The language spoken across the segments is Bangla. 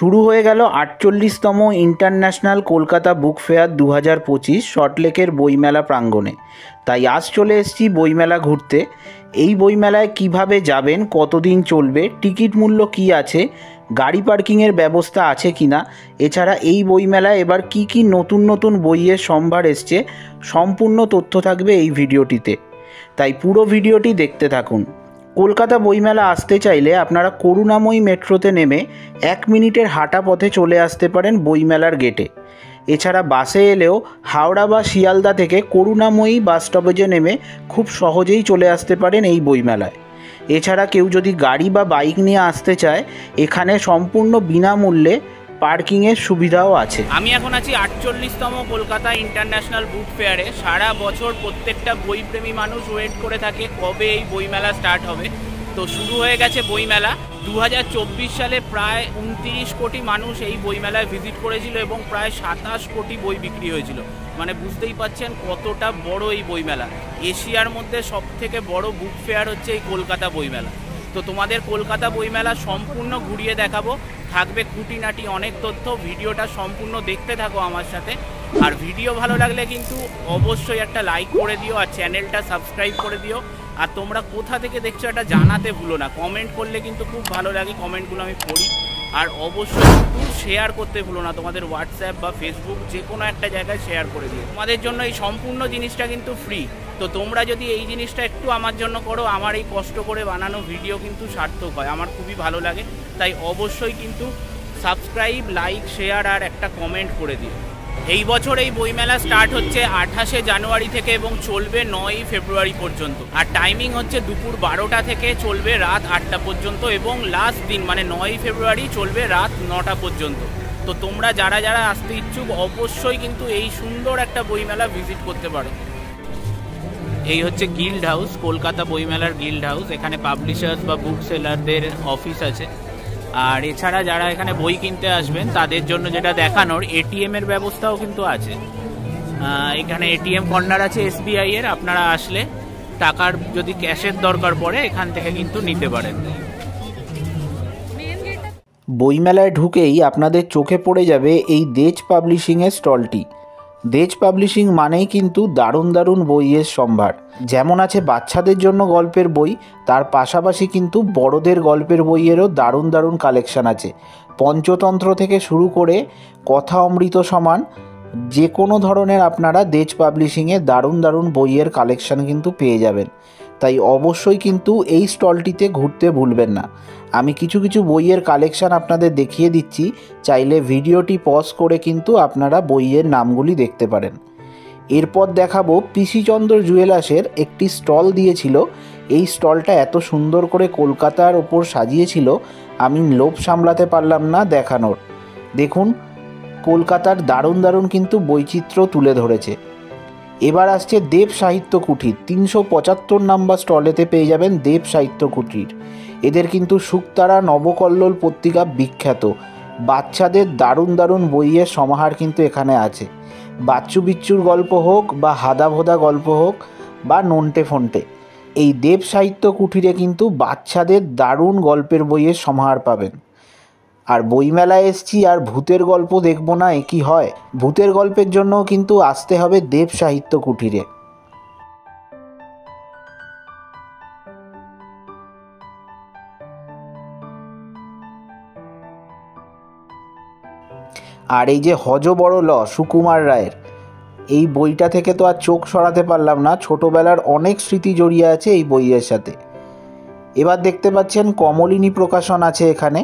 শুরু হয়ে গেল ৪৮তম ইন্টারন্যাশনাল কলকাতা বুক ফেয়ার ২০২৫ সল্টলেকের বইমেলা প্রাঙ্গণে। তাই আজ চলে এসেছি বইমেলা ঘুরতে। এই বইমেলায় কিভাবে যাবেন, কতদিন চলবে, টিকিট মূল্য কি আছে, গাড়ি পার্কিংয়ের ব্যবস্থা আছে কিনা, এছাড়া এই বইমেলায় এবার কি কি নতুন নতুন বইয়ের সম্ভার এসছে, সম্পূর্ণ তথ্য থাকবে এই ভিডিওটিতে। তাই পুরো ভিডিওটি দেখতে থাকুন। কলকাতা বইমেলা আসতে চাইলে আপনারা করুণাময়ী মেট্রোতে নেমে ১ মিনিটের হাঁটা পথে চলে আসতে পারেন বইমেলার গেটে। এছাড়া বাসে এলেও হাওড়া বা শিয়ালদা থেকে করুণাময়ী বাস স্টপেজে নেমে খুব সহজেই চলে আসতে পারেন এই বইমেলায়। এছাড়া কেউ যদি গাড়ি বা বাইক নিয়ে আসতে চায়, এখানে সম্পূর্ণ বিনামূল্যে পার্কিংয়ের সুবিধাও আছে। আমি এখন আছি ৪৮তম কলকাতা ইন্টারন্যাশনাল বুক ফেয়ারে। সারা বছর প্রত্যেকটা বইপ্রেমী মানুষ ওয়েট করে থাকে কবে এই বইমেলা স্টার্ট হবে। তো শুরু হয়ে গেছে বইমেলা। ২০২৪ সালে প্রায় ২৯ কোটি মানুষ এই বইমেলায় ভিজিট করেছিল এবং প্রায় ২৭ কোটি বই বিক্রি হয়েছিল। মানে বুঝতেই পাচ্ছেন কতটা বড় এই বইমেলা। এশিয়ার মধ্যে সবথেকে বড় বুক ফেয়ার হচ্ছে এই কলকাতা বইমেলা। তো তোমাদের কলকাতা বইমেলা সম্পূর্ণ ঘুরিয়ে দেখাবো, থাকবে খুঁটিনাটি অনেক তথ্য। ভিডিওটা সম্পূর্ণ দেখতে থাকো আমার সাথে। আর ভিডিও ভালো লাগলে কিন্তু অবশ্যই একটা লাইক করে দিও আর চ্যানেলটা সাবস্ক্রাইব করে দিও। আর তোমরা কোথা থেকে দেখছো এটা জানাতে ভুলো না, কমেন্ট করলে কিন্তু খুব ভালো লাগে, কমেন্টগুলো আমি পড়ি। আর অবশ্যই একটু শেয়ার করতে ভুলো না, তোমাদের হোয়াটসঅ্যাপ বা ফেসবুক যে কোনো একটা জায়গায় শেয়ার করে দিও। তোমাদের জন্য এই সম্পূর্ণ জিনিসটা কিন্তু ফ্রি। তো তোমরা যদি এই জিনিসটা একটু আমার জন্য করো, আমার এই কষ্ট করে বানানো ভিডিও কিন্তু সার্থক হয়, আমার খুবই ভালো লাগে। তাই অবশ্যই কিন্তু সাবস্ক্রাইব, লাইক, শেয়ার আর একটা কমেন্ট করে দিও। এই বছর এই বইমেলা স্টার্ট হচ্ছে ২৮শে জানুয়ারি থেকে এবং চলবে ৯ই ফেব্রুয়ারি পর্যন্ত। আর টাইমিং হচ্ছে দুপুর ১২টা থেকে চলবে রাত ৮টা পর্যন্ত এবং লাস্ট দিন মানে ৯ই ফেব্রুয়ারি চলবে রাত ৯টা পর্যন্ত। তো তোমরা যারা যারা আসতে ইচ্ছুক অবশ্যই কিন্তু এই সুন্দর একটা বইমেলা ভিজিট করতে পারো। এই হচ্ছে গিল্ড হাউস, কলকাতা বইমেলার গিল্ড হাউস। এখানে পাবলিশার্স বা বুক সেলারদের অফিস আছে। আর এছাড়া যারা এখানে বই কিনতে আসবেন তাদের জন্য যেটা দেখানোর, এটিএম এর ব্যবস্থাও কিন্তু আছে। এখানে এটিএম কর্নার আছে এসবিআই এর। আপনারা আসলে টাকার যদি ক্যাশের দরকার পড়ে এখান থেকে কিন্তু নিতে পারেন। বইমেলায় ঢুকেই আপনাদের চোখে পড়ে যাবে এই দেজ পাবলিশিংয়ের স্টলটি। দেজ পাবলিশিং মানেই কিন্তু দারুণ দারুণ বইয়ের সম্ভার। যেমন আছে বাচ্চাদের জন্য গল্পের বই, তার পাশাপাশি কিন্তু বড়দের গল্পের বইয়েরও দারুণ দারুণ কালেকশান আছে। পঞ্চতন্ত্র থেকে শুরু করে কথা অমৃত সমান যে কোনো ধরনের আপনারা দেজ পাবলিশিংয়ে দারুণ দারুণ বইয়ের কালেকশান কিন্তু পেয়ে যাবেন। তাই অবশ্যই কিন্তু এই স্টলটিতে ঘুরতে ভুলবেন না। আমি কিছু কিছু বইয়ের কালেকশান আপনাদের দেখিয়ে দিচ্ছি, চাইলে ভিডিওটি পজ করে কিন্তু আপনারা বইয়ের নামগুলি দেখতে পারেন। এরপর দেখাবো পিসি চন্দ্র জুয়েলার্সের একটি স্টল দিয়েছিল। এই স্টলটা এত সুন্দর করে কলকাতার ওপর সাজিয়েছিল, আমি লোভ সামলাতে পারলাম না দেখানোর। দেখুন কলকাতার দারুণ দারুণ কিন্তু বৈচিত্র্য তুলে ধরেছে। এবার আসছে দেব সাহিত্য কুটির। ৩৭৫ নাম্বার স্টলেতে পেয়ে যাবেন দেব সাহিত্য কুটির। এদের কিন্তু শুকতারা নবকল্লোল পত্রিকা বিখ্যাত। বাচ্চাদের দারুণ দারুণ বইয়ের সমাহার কিন্তু এখানে আছে। বাচ্চু বিচ্চুর গল্প হোক বা হাদা ভোদা গল্প হোক বা নন্টে ফন্টে, এই দেব সাহিত্য কুটিরে কিন্তু বাচ্চাদের দারুণ গল্পের বইয়ের সমাহার পাবেন। আর বইমেলায় এসছি আর ভূতের গল্প দেখবো না, এ কি হয়? ভূতের গল্পের জন্যও কিন্তু আসতে হবে দেব সাহিত্য কুটিরে। আর এই যে হজ বড় ল সুকুমার রায়ের, এই বইটা থেকে তো আর চোখ সরাতে পারলাম না। ছোটোবেলার অনেক স্মৃতি জড়িয়ে আছে এই বইয়ের সাথে। এবার দেখতে পাচ্ছেন কমলিনী প্রকাশন আছে এখানে।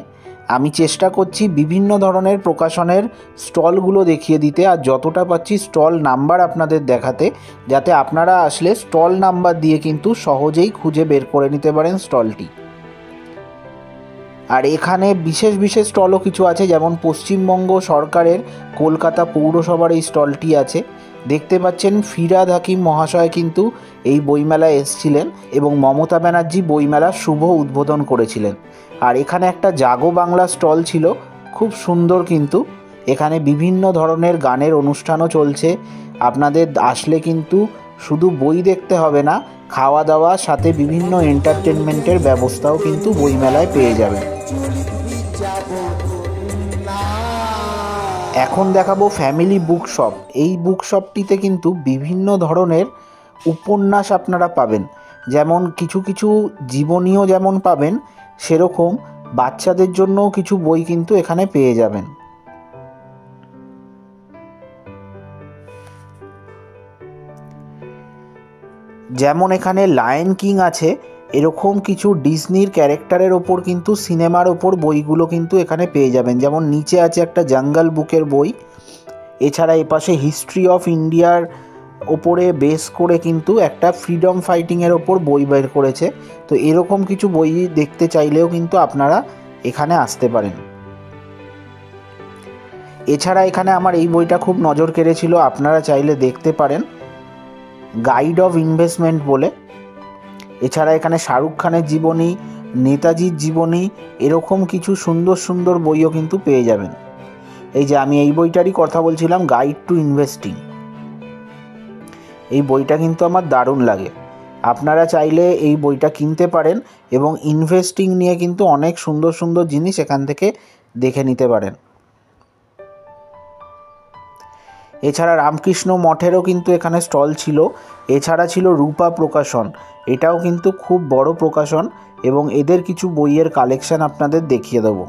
আমি চেষ্টা করছি বিভিন্ন ধরনের প্রকাশনের স্টলগুলো দেখিয়ে দিতে আর যতটা পাচ্ছি স্টল নাম্বার আপনাদের দেখাতে, যাতে আপনারা আসলে স্টল নাম্বার দিয়ে কিন্তু সহজেই খুঁজে বের করে নিতে পারেন স্টলটি। আর এখানে বিশেষ বিশেষ স্টলও কিছু আছে, যেমন পশ্চিমবঙ্গ সরকারের কলকাতা পৌরসভার এই স্টলটি আছে। দেখতে পাচ্ছেন ফিরহাদ হাকিম মহাশয় কিন্তু এই বইমেলায় এসেছিলেন এবং মমতা ব্যানার্জি বইমেলার শুভ উদ্বোধন করেছিলেন। আর এখানে একটা জাগো বাংলা স্টল ছিল, খুব সুন্দর। কিন্তু এখানে বিভিন্ন ধরনের গানের অনুষ্ঠানও চলছে। আপনাদের আসলে কিন্তু শুধু বই দেখতে হবে না, খাওয়া দাওয়া সাথে বিভিন্ন এন্টারটেনমেন্টের ব্যবস্থাও কিন্তু বইমেলায় পেয়ে যাবেন। এখন দেখাবো ফ্যামিলি বুক শপ। এই বুক শপটিতে কিন্তু বিভিন্ন ধরনের উপন্যাস আপনারা পাবেন, যেমন কিছু কিছু জীবনীও যেমন পাবেন, সেরকম বাচ্চাদের জন্যও কিছু বই কিন্তু এখানে পেয়ে যাবেন। যেমন এখানে লায়ন কিং আছে, এরকম কিছু ডিজনির ক্যারেক্টারের ওপর কিন্তু সিনেমার ওপর বইগুলো কিন্তু এখানে পেয়ে যাবেন। যেমন নিচে আছে একটা জঙ্গল বুকের বই, এছাড়া এপাশে হিস্ট্রি অফ ইন্ডিয়ার ওপরে বেস করে কিন্তু একটা ফ্রিডম ফাইটিংয়ের ওপর বই বের করেছে। তো এরকম কিছু বই দেখতে চাইলেও কিন্তু আপনারা এখানে আসতে পারেন। এছাড়া এখানে আমার এই বইটা খুব নজর কেড়েছিল, আপনারা চাইলে দেখতে পারেন, গাইড অফ ইনভেস্টমেন্ট বলে। এছাড়া এখানে শাহরুখ খানের জীবনী, নেতাজির জীবনী, এরকম কিছু সুন্দর সুন্দর বইও কিন্তু পেয়ে যাবেন। এই যে আমি এই বইটারই কথা বলছিলাম, গাইড টু ইনভেস্টিং, এই বইটা কিন্তু আমার দারুণ লাগে। আপনারা চাইলে এই বইটা কিনতে পারেন এবং ইনভেস্টিং নিয়ে কিন্তু অনেক সুন্দর সুন্দর জিনিস এখান থেকে দেখে নিতে পারেন। এছাড়া রামকৃষ্ণ মঠেরও কিন্তু এখানে স্টল ছিল। এছাড়া ছিল রূপা প্রকাশন, এটাও কিন্তু খুব বড় প্রকাশন এবং এদের কিছু বইয়ের কালেকশন আপনাদের দেখিয়ে দেবো।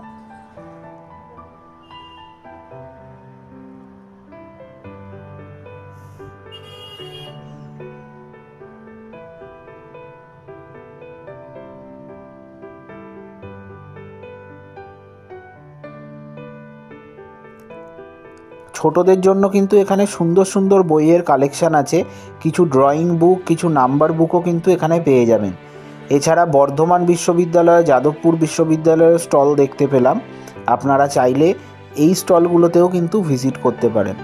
ছোটদের জন্য কিন্তু এখানে সুন্দর সুন্দর বইয়ের কালেকশান আছে, কিছু ড্রয়িং বুক, কিছু নাম্বার বুকও কিন্তু এখানে পেয়ে যাবেন। এছাড়া বর্ধমান বিশ্ববিদ্যালয়, যাদবপুর বিশ্ববিদ্যালয়ের স্টল দেখতে পেলাম, আপনারা চাইলে এই স্টলগুলোতেও কিন্তু ভিজিট করতে পারেন।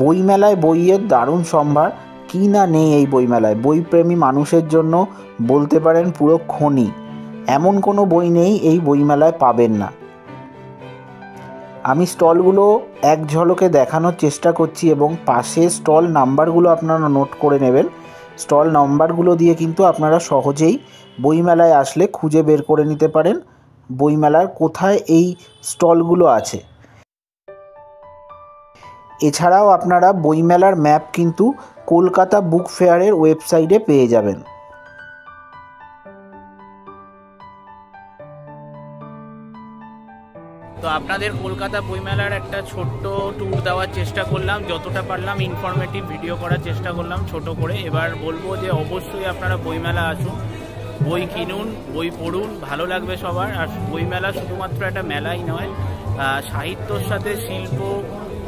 বইমেলায় বইয়ের দারুণ সম্ভার, কী না নেই এই বইমেলায়। বইপ্রেমী মানুষের জন্য বলতে পারেন পুরো খনি, এমন কোনো বই নেই এই বইমেলায় পাবেন না। আমি স্টলগুলো এক ঝলকে দেখানোর চেষ্টা করছি এবং পাশে স্টল নাম্বারগুলো আপনারা নোট করে নেবেন। স্টল নাম্বারগুলো দিয়ে কিন্তু আপনারা সহজেই বইমেলায় আসলে খুঁজে বের করে নিতে পারেন বইমেলার কোথায় এই স্টলগুলো আছে। এছাড়াও আপনারা বইমেলার ম্যাপ কিন্তু কলকাতা বুক ফেয়ারের ওয়েবসাইটে পেয়ে যাবেন। তো আপনাদের কলকাতা বইমেলার একটা ছোট্ট ট্যুর দেওয়ার চেষ্টা করলাম, যতটা পারলাম ইনফরমেটিভ ভিডিও করার চেষ্টা করলাম ছোট করে। এবার বলবো যে অবশ্যই আপনারা বইমেলা আসুন, বই কিনুন, বই পড়ুন, ভালো লাগবে সবার। আর বইমেলা শুধুমাত্র একটা মেলাই নয়, সাহিত্যর সাথে শিল্প,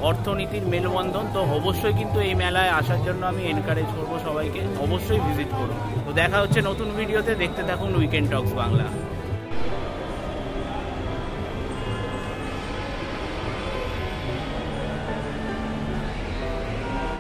অর্থনীতির মেলবন্ধন। তো অবশ্যই কিন্তু এই মেলায় আসার জন্য আমি এনকারেজ করবো সবাইকে, অবশ্যই ভিজিট করুন। তো দেখা হচ্ছে নতুন ভিডিওতে, দেখতে থাকুন উইকেন্ড টক্স বাংলা।